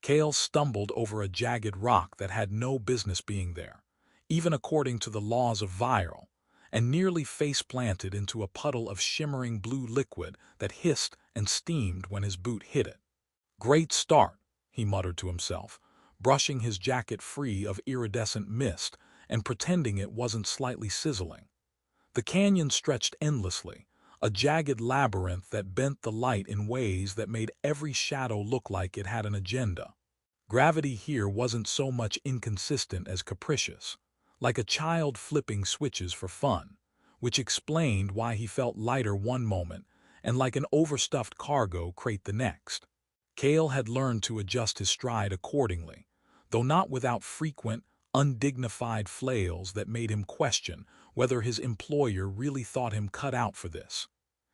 Kale stumbled over a jagged rock that had no business being there, even according to the laws of viral, and nearly face-planted into a puddle of shimmering blue liquid that hissed and steamed when his boot hit it. "Great start," he muttered to himself, brushing his jacket free of iridescent mist and pretending it wasn't slightly sizzling. The canyon stretched endlessly, a jagged labyrinth that bent the light in ways that made every shadow look like it had an agenda. Gravity here wasn't so much inconsistent as capricious, like a child flipping switches for fun, which explained why he felt lighter one moment and like an overstuffed cargo crate the next. Kale had learned to adjust his stride accordingly, though not without frequent, undignified flails that made him question whether his employer really thought him cut out for this.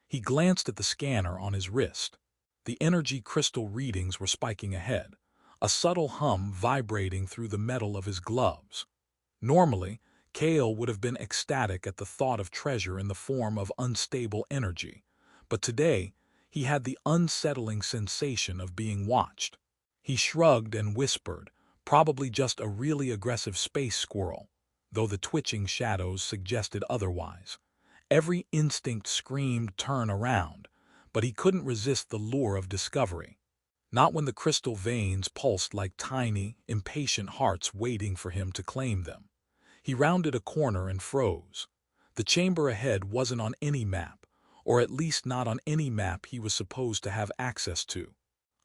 He glanced at the scanner on his wrist. The energy crystal readings were spiking ahead, a subtle hum vibrating through the metal of his gloves. Normally, Kale would have been ecstatic at the thought of treasure in the form of unstable energy, but today he had the unsettling sensation of being watched. He shrugged and whispered, probably just a really aggressive space squirrel, though the twitching shadows suggested otherwise. Every instinct screamed turn around, but he couldn't resist the lure of discovery. Not when the crystal veins pulsed like tiny, impatient hearts waiting for him to claim them. He rounded a corner and froze. The chamber ahead wasn't on any map, or at least not on any map he was supposed to have access to.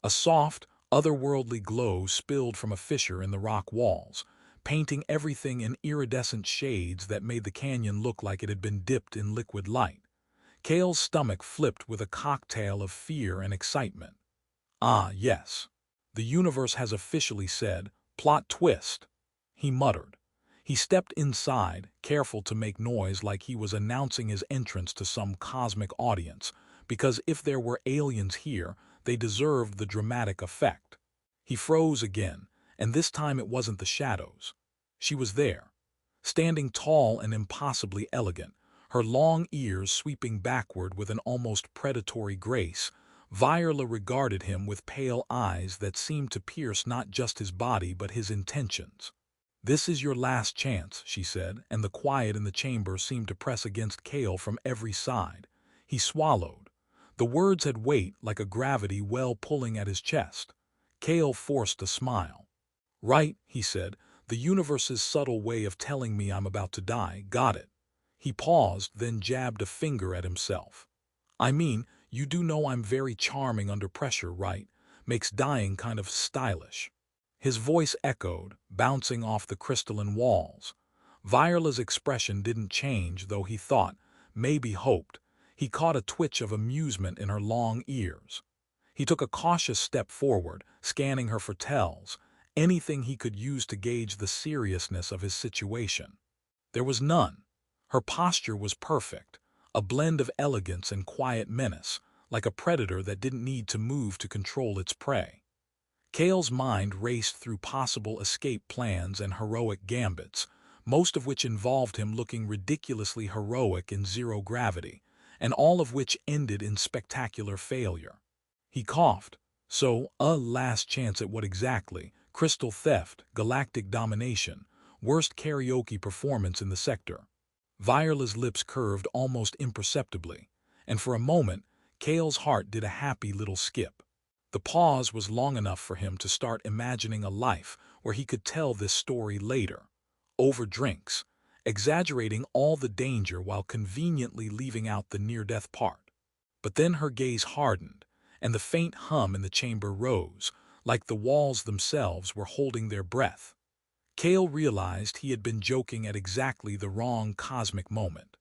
A soft, otherworldly glow spilled from a fissure in the rock walls, painting everything in iridescent shades that made the canyon look like it had been dipped in liquid light. Kale's stomach flipped with a cocktail of fear and excitement. "Ah, yes. The universe has officially said, plot twist," he muttered. He stepped inside, careful to make noise like he was announcing his entrance to some cosmic audience, because if there were aliens here, they deserved the dramatic effect. He froze again, and this time it wasn't the shadows. She was there, standing tall and impossibly elegant, her long ears sweeping backward with an almost predatory grace. Viola regarded him with pale eyes that seemed to pierce not just his body but his intentions. "This is your last chance," she said, and the quiet in the chamber seemed to press against Kale from every side. He swallowed. The words had weight like a gravity well pulling at his chest. Kale forced a smile. "Right," he said, "the universe's subtle way of telling me I'm about to die. Got it." He paused, then jabbed a finger at himself. "I mean, you do know I'm very charming under pressure, right? Makes dying kind of stylish." His voice echoed, bouncing off the crystalline walls. Viola's expression didn't change, though he thought, maybe hoped. He caught a twitch of amusement in her long ears. He took a cautious step forward, scanning her for tells, anything he could use to gauge the seriousness of his situation. There was none. Her posture was perfect, a blend of elegance and quiet menace, like a predator that didn't need to move to control its prey. Kale's mind raced through possible escape plans and heroic gambits, most of which involved him looking ridiculously heroic in zero gravity, and all of which ended in spectacular failure. He coughed. So, a last chance at what exactly? Crystal theft, galactic domination, worst karaoke performance in the sector. Viola's lips curved almost imperceptibly, and for a moment, Kale's heart did a happy little skip. The pause was long enough for him to start imagining a life where he could tell this story later, over drinks, exaggerating all the danger while conveniently leaving out the near-death part. But then her gaze hardened, and the faint hum in the chamber rose, like the walls themselves were holding their breath. Kale realized he had been joking at exactly the wrong cosmic moment.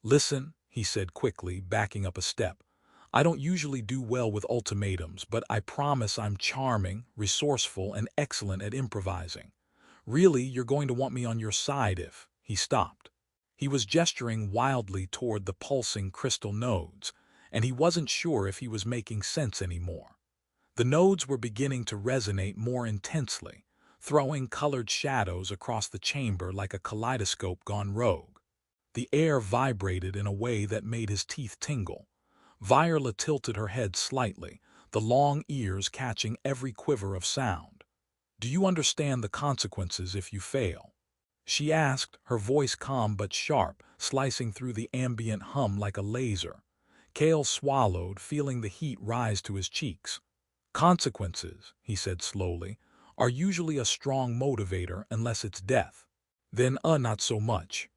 "Listen," he said quickly, backing up a step. "I don't usually do well with ultimatums, but I promise I'm charming, resourceful, and excellent at improvising. Really, you're going to want me on your side if—" He stopped. He was gesturing wildly toward the pulsing crystal nodes, and he wasn't sure if he was making sense anymore. The nodes were beginning to resonate more intensely, throwing colored shadows across the chamber like a kaleidoscope gone rogue. The air vibrated in a way that made his teeth tingle. Viola tilted her head slightly, the long ears catching every quiver of sound. Do you understand the consequences if you fail? She asked, her voice calm but sharp, slicing through the ambient hum like a laser. Kale swallowed, feeling the heat rise to his cheeks. Consequences, he said slowly, are usually a strong motivator unless it's death. Then, not so much.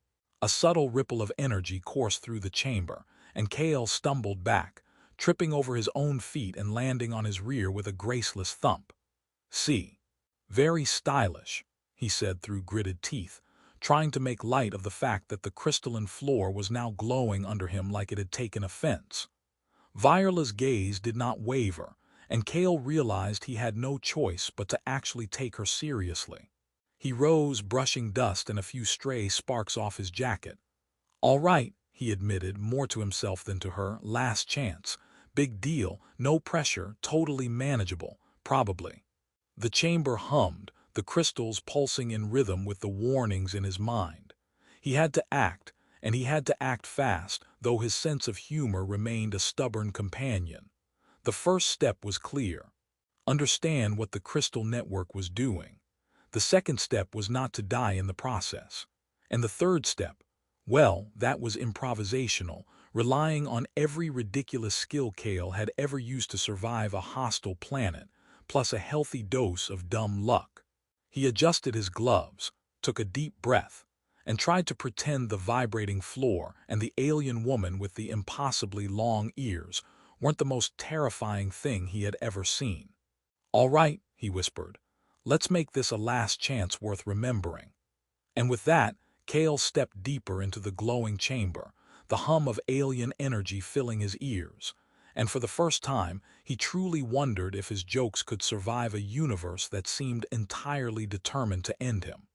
A subtle ripple of energy coursed through the chamber, and Kale stumbled back, tripping over his own feet and landing on his rear with a graceless thump. See. Very stylish, he said through gritted teeth, trying to make light of the fact that the crystalline floor was now glowing under him like it had taken offense. Viola's gaze did not waver, and Kale realized he had no choice but to actually take her seriously. He rose, brushing dust and a few stray sparks off his jacket. "All right," he admitted, more to himself than to her, "last chance. Big deal, no pressure, totally manageable, probably." The chamber hummed, the crystals pulsing in rhythm with the warnings in his mind. He had to act, and he had to act fast, though his sense of humor remained a stubborn companion. The first step was clear. Understand what the crystal network was doing. The second step was not to die in the process. And the third step, well, that was improvisational, relying on every ridiculous skill Kale had ever used to survive a hostile planet, plus a healthy dose of dumb luck. He adjusted his gloves, took a deep breath, and tried to pretend the vibrating floor and the alien woman with the impossibly long ears weren't the most terrifying thing he had ever seen. "All right," he whispered, "let's make this a last chance worth remembering." And with that, Kale stepped deeper into the glowing chamber, the hum of alien energy filling his ears. And for the first time, he truly wondered if his jokes could survive a universe that seemed entirely determined to end him.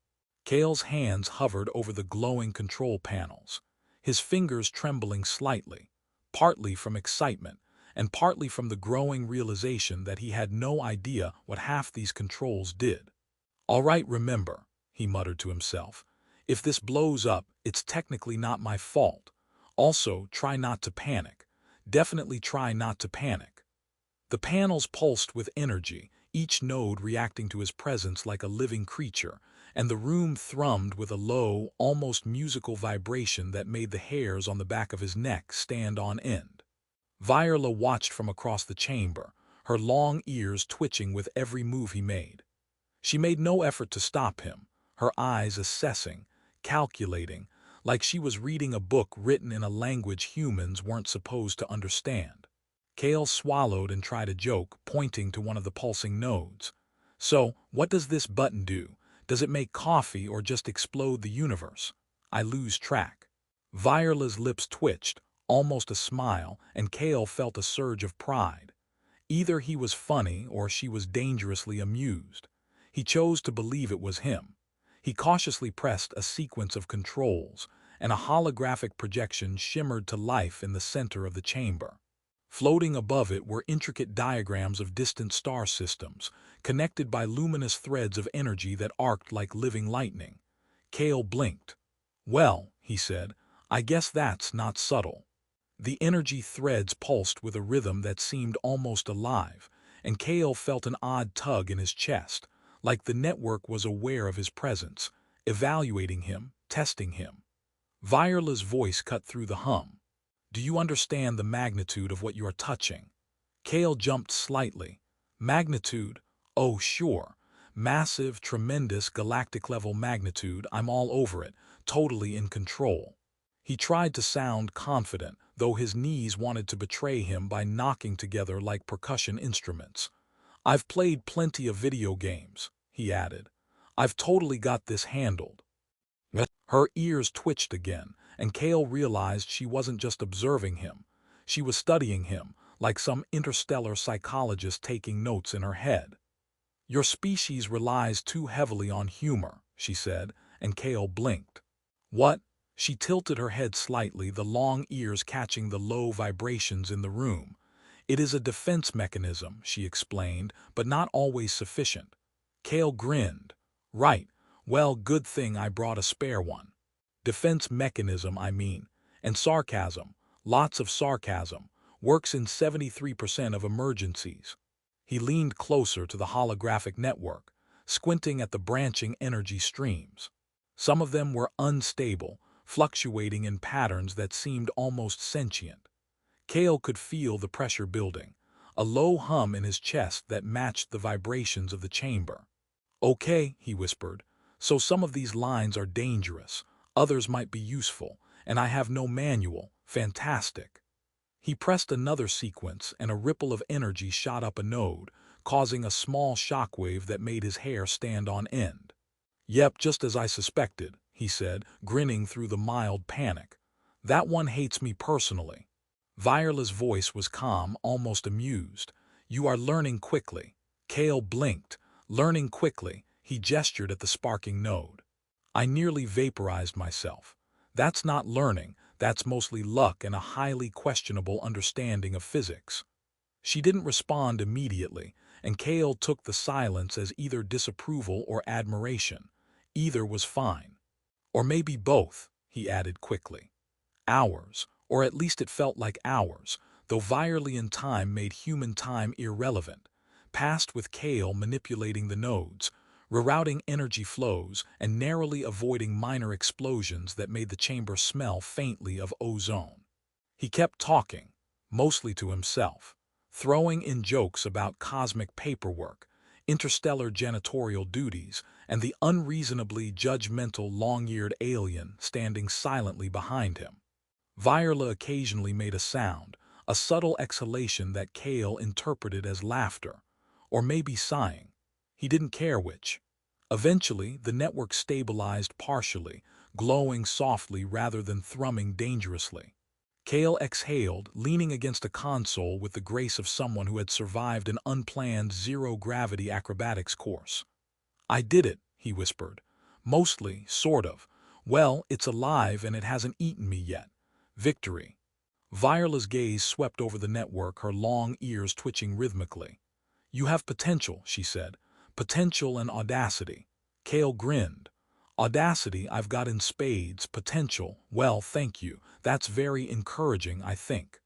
Kale's hands hovered over the glowing control panels, his fingers trembling slightly, partly from excitement, and partly from the growing realization that he had no idea what half these controls did. "All right, remember," he muttered to himself, "if this blows up, it's technically not my fault. Also, try not to panic. Definitely try not to panic." The panels pulsed with energy, each node reacting to his presence like a living creature, and the room thrummed with a low, almost musical vibration that made the hairs on the back of his neck stand on end. Viola watched from across the chamber, her long ears twitching with every move he made. She made no effort to stop him, her eyes assessing, calculating, like she was reading a book written in a language humans weren't supposed to understand. Kale swallowed and tried a joke, pointing to one of the pulsing nodes. "So, what does this button do? Does it make coffee or just explode the universe? I lose track." Viola's lips twitched, almost a smile, and Kale felt a surge of pride. Either he was funny or she was dangerously amused. He chose to believe it was him. He cautiously pressed a sequence of controls, and a holographic projection shimmered to life in the center of the chamber. Floating above it were intricate diagrams of distant star systems, connected by luminous threads of energy that arced like living lightning. Kale blinked. "Well," he said, "I guess that's not subtle." The energy threads pulsed with a rhythm that seemed almost alive, and Kale felt an odd tug in his chest, like the network was aware of his presence, evaluating him, testing him. Viola's voice cut through the hum. "Do you understand the magnitude of what you are touching?" Kale jumped slightly. "Magnitude? Oh, sure. Massive, tremendous, galactic-level magnitude. I'm all over it, totally in control." He tried to sound confident, though his knees wanted to betray him by knocking together like percussion instruments. "I've played plenty of video games," he added. "I've totally got this handled." Her ears twitched again, and Kale realized she wasn't just observing him. She was studying him, like some interstellar psychologist taking notes in her head. "Your species relies too heavily on humor," she said, and Kale blinked. "What?" She tilted her head slightly, the long ears catching the low vibrations in the room. "It is a defense mechanism," she explained, "but not always sufficient." Kale grinned. "Right. Well, good thing I brought a spare one. Defense mechanism, I mean. And sarcasm, lots of sarcasm, works in 73% of emergencies." He leaned closer to the holographic network, squinting at the branching energy streams. Some of them were unstable, fluctuating in patterns that seemed almost sentient. Kale could feel the pressure building, a low hum in his chest that matched the vibrations of the chamber. "Okay," he whispered, "so some of these lines are dangerous, others might be useful, and I have no manual. Fantastic." He pressed another sequence, and a ripple of energy shot up a node, causing a small shockwave that made his hair stand on end. "Yep, just as I suspected," he said, grinning through the mild panic. "That one hates me personally." Viola's voice was calm, almost amused. "You are learning quickly." Kale blinked. "Learning quickly." He gestured at the sparking node. "I nearly vaporized myself. That's not learning, that's mostly luck and a highly questionable understanding of physics." She didn't respond immediately, and Kale took the silence as either disapproval or admiration. Either was fine. "Or maybe both," he added quickly. "Hours, or at least it felt like hours, though Violian time made human time irrelevant, passed with Kale manipulating the nodes, rerouting energy flows, and narrowly avoiding minor explosions that made the chamber smell faintly of ozone. He kept talking, mostly to himself, throwing in jokes about cosmic paperwork, interstellar janitorial duties, and the unreasonably judgmental long-eared alien standing silently behind him. Viola occasionally made a sound, a subtle exhalation that Kale interpreted as laughter, or maybe sighing. He didn't care which. Eventually, the network stabilized partially, glowing softly rather than thrumming dangerously. Kale exhaled, leaning against a console with the grace of someone who had survived an unplanned zero-gravity acrobatics course. "I did it," he whispered. "Mostly, sort of. Well, it's alive and it hasn't eaten me yet. Victory." Viola's gaze swept over the network, her long ears twitching rhythmically. "You have potential," she said. "Potential and audacity." Kale grinned. "Audacity I've got in spades, potential, well, thank you. That's very encouraging, I think."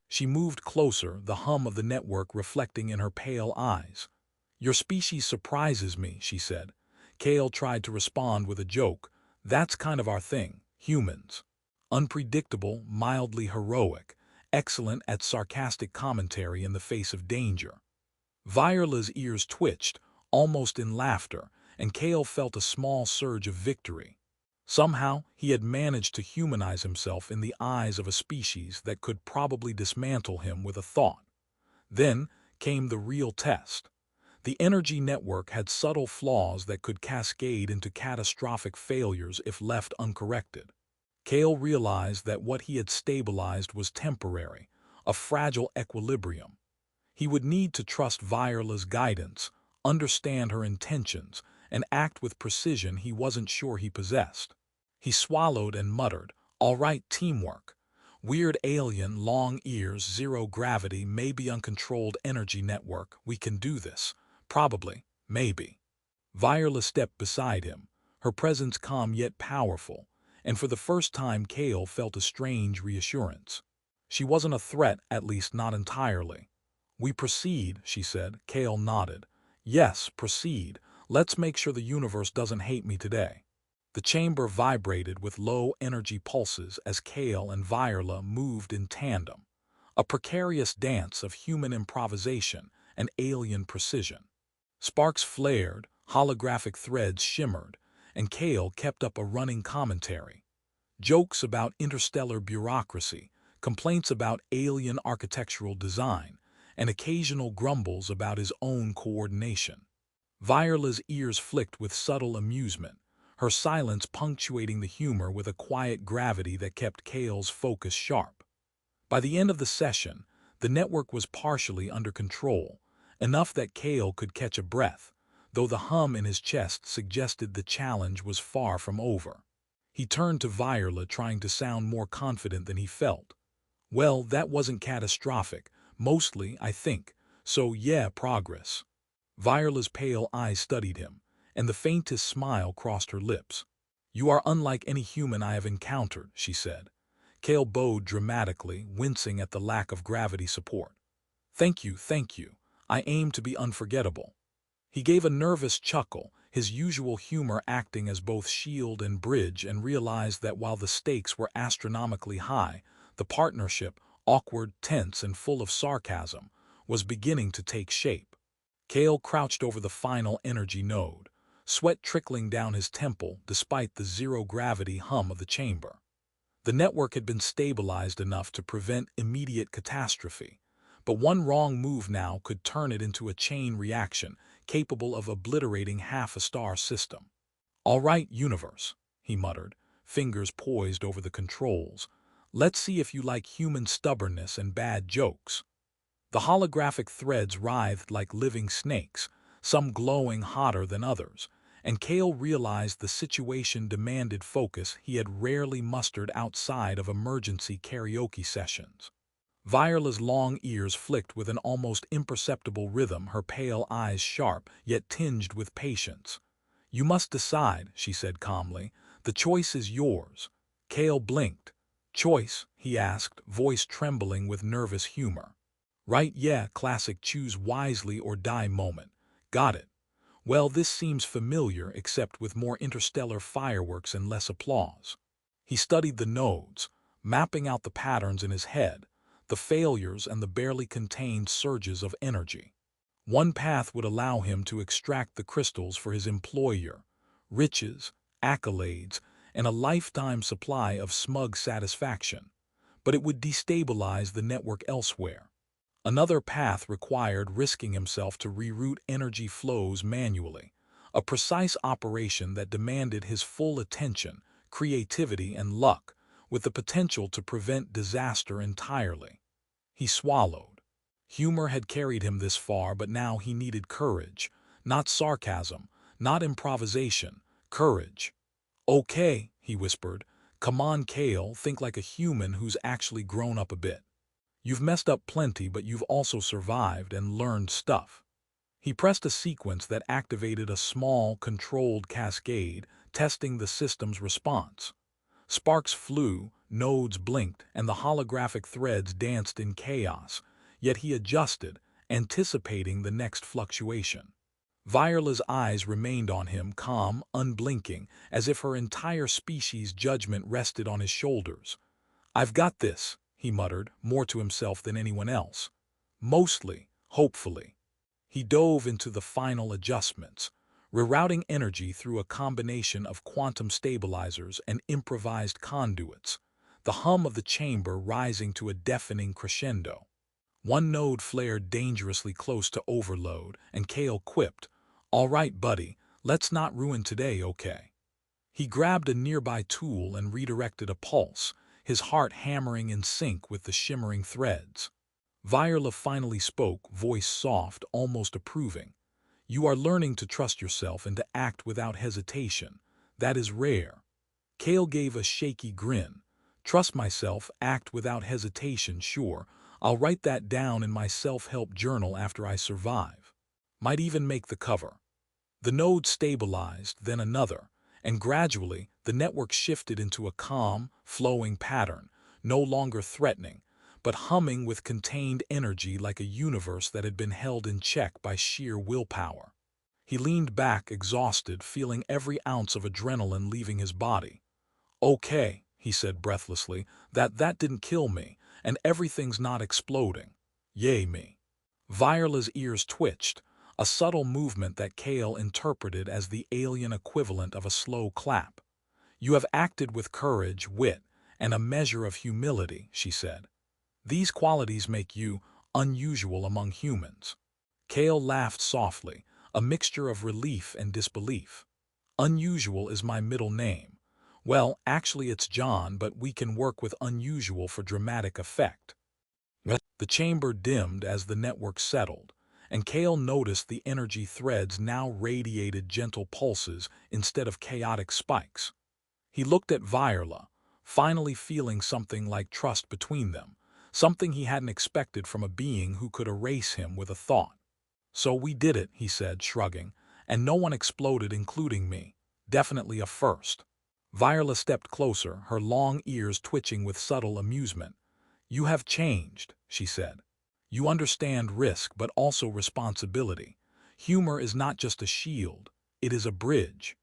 She moved closer, the hum of the network reflecting in her pale eyes. "Your species surprises me," she said. Kale tried to respond with a joke. "That's kind of our thing, humans. Unpredictable, mildly heroic, excellent at sarcastic commentary in the face of danger." Viola's ears twitched, almost in laughter, and Kale felt a small surge of victory. Somehow, he had managed to humanize himself in the eyes of a species that could probably dismantle him with a thought. Then came the real test. The energy network had subtle flaws that could cascade into catastrophic failures if left uncorrected. Kale realized that what he had stabilized was temporary, a fragile equilibrium. He would need to trust Viola's guidance, understand her intentions, and act with precision he wasn't sure he possessed. He swallowed and muttered, "All right, teamwork. Weird alien, long ears, zero gravity, maybe uncontrolled energy network, we can do this. Probably, maybe." Viola stepped beside him, her presence calm yet powerful, and for the first time Kale felt a strange reassurance. She wasn't a threat, at least not entirely. "We proceed," she said. Kale nodded. "Yes, proceed. Let's make sure the universe doesn't hate me today." The chamber vibrated with low energy pulses as Kale and Viola moved in tandem, a precarious dance of human improvisation and alien precision. Sparks flared, holographic threads shimmered, and Kale kept up a running commentary. Jokes about interstellar bureaucracy, complaints about alien architectural design, and occasional grumbles about his own coordination. Viola's ears flicked with subtle amusement, her silence punctuating the humor with a quiet gravity that kept Kale's focus sharp. By the end of the session, the network was partially under control, enough that Kale could catch a breath, though the hum in his chest suggested the challenge was far from over. He turned to Viola, trying to sound more confident than he felt. "Well, that wasn't catastrophic, mostly, I think, so yeah, progress." Viola's pale eyes studied him, and the faintest smile crossed her lips. "You are unlike any human I have encountered," she said. Kale bowed dramatically, wincing at the lack of gravity support. Thank you, I aim to be unforgettable." He gave a nervous chuckle, his usual humor acting as both shield and bridge, and realized that while the stakes were astronomically high, the partnership, awkward, tense, and full of sarcasm, was beginning to take shape. Kale crouched over the final energy node, sweat trickling down his temple despite the zero-gravity hum of the chamber. The network had been stabilized enough to prevent immediate catastrophe, but one wrong move now could turn it into a chain reaction capable of obliterating half a star system. "All right, universe," he muttered, fingers poised over the controls. "Let's see if you like human stubbornness and bad jokes." The holographic threads writhed like living snakes, some glowing hotter than others, and Kale realized the situation demanded focus he had rarely mustered outside of emergency karaoke sessions. Viola's long ears flicked with an almost imperceptible rhythm, her pale eyes sharp, yet tinged with patience. "You must decide," she said calmly. "The choice is yours." Kale blinked. "Choice?" he asked, voice trembling with nervous humor. "Right, yeah, classic choose wisely or die moment. Got it. Well, this seems familiar, except with more interstellar fireworks and less applause." He studied the nodes, mapping out the patterns in his head, the failures and the barely contained surges of energy. One path would allow him to extract the crystals for his employer, riches, accolades, and a lifetime supply of smug satisfaction, but it would destabilize the network elsewhere. Another path required risking himself to reroute energy flows manually, a precise operation that demanded his full attention, creativity, and luck, with the potential to prevent disaster entirely. He swallowed. Humor had carried him this far, but now he needed courage. Not sarcasm, not improvisation, courage. "Okay," he whispered. "Come on, Kale, think like a human who's actually grown up a bit. You've messed up plenty, but you've also survived and learned stuff." He pressed a sequence that activated a small, controlled cascade, testing the system's response. Sparks flew, nodes blinked, and the holographic threads danced in chaos, yet he adjusted, anticipating the next fluctuation. Viola's eyes remained on him, calm, unblinking, as if her entire species' judgment rested on his shoulders. "I've got this," he muttered, more to himself than anyone else. "Mostly, hopefully." He dove into the final adjustments, rerouting energy through a combination of quantum stabilizers and improvised conduits, the hum of the chamber rising to a deafening crescendo. One node flared dangerously close to overload, and Kale quipped, "All right, buddy, let's not ruin today, okay?" He grabbed a nearby tool and redirected a pulse, his heart hammering in sync with the shimmering threads. Viola finally spoke, voice soft, almost approving. "You are learning to trust yourself and to act without hesitation. That is rare." Kale gave a shaky grin. "Trust myself, act without hesitation, sure. I'll write that down in my self-help journal after I survive. Might even make the cover." The node stabilized, then another, and gradually the network shifted into a calm, flowing pattern, no longer threatening, but humming with contained energy like a universe that had been held in check by sheer willpower. He leaned back, exhausted, feeling every ounce of adrenaline leaving his body. "Okay," he said breathlessly, that didn't kill me, and everything's not exploding. Yay me." Viola's ears twitched, a subtle movement that Kale interpreted as the alien equivalent of a slow clap. "You have acted with courage, wit, and a measure of humility," she said. "These qualities make you unusual among humans." Kale laughed softly, a mixture of relief and disbelief. "Unusual is my middle name. Well, actually it's John, but we can work with unusual for dramatic effect." The chamber dimmed as the network settled, and Kale noticed the energy threads now radiated gentle pulses instead of chaotic spikes. He looked at Viola, finally feeling something like trust between them, something he hadn't expected from a being who could erase him with a thought. "So we did it," he said, shrugging, "and no one exploded, including me. Definitely a first." Viola stepped closer, her long ears twitching with subtle amusement. "You have changed," she said. "You understand risk, but also responsibility. Humor is not just a shield, it is a bridge.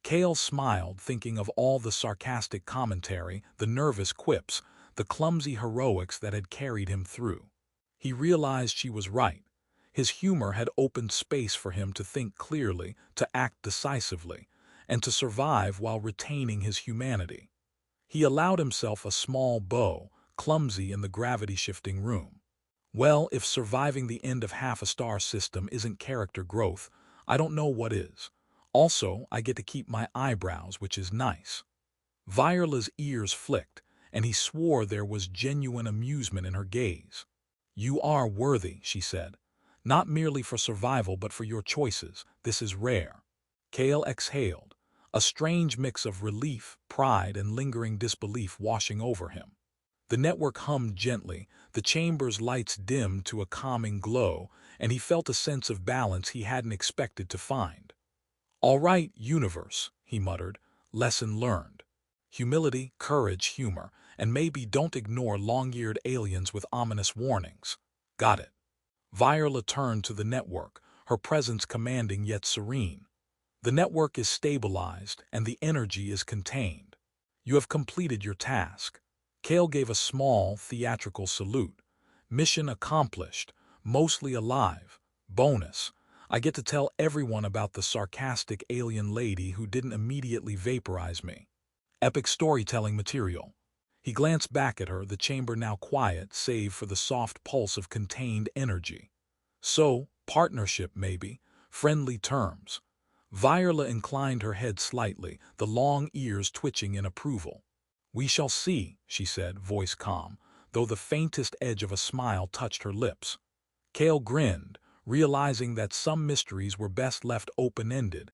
Kale smiled, thinking of all the sarcastic commentary, the nervous quips, the clumsy heroics that had carried him through. He realized she was right. His humor had opened space for him to think clearly, to act decisively, and to survive while retaining his humanity. He allowed himself a small bow, clumsy in the gravity-shifting room. Well, if surviving the end of half a star system isn't character growth, I don't know what is. Also, I get to keep my eyebrows, which is nice. Viola's ears flicked, and he swore there was genuine amusement in her gaze. You are worthy, she said. Not merely for survival, but for your choices. This is rare. Kale exhaled, a strange mix of relief, pride, and lingering disbelief washing over him. The network hummed gently, the chamber's lights dimmed to a calming glow, and he felt a sense of balance he hadn't expected to find. All right, universe, he muttered, lesson learned. Humility, courage, humor, and maybe don't ignore long-eared aliens with ominous warnings. Got it. Viola turned to the network, her presence commanding yet serene. The network is stabilized, and the energy is contained. You have completed your task. Kale gave a small, theatrical salute. Mission accomplished, mostly alive. Bonus. I get to tell everyone about the sarcastic alien lady who didn't immediately vaporize me. Epic storytelling material. He glanced back at her, the chamber now quiet, save for the soft pulse of contained energy. So, partnership maybe, friendly terms. Viola inclined her head slightly, the long ears twitching in approval. We shall see, she said, voice calm, though the faintest edge of a smile touched her lips. Kale grinned, realizing that some mysteries were best left open-ended,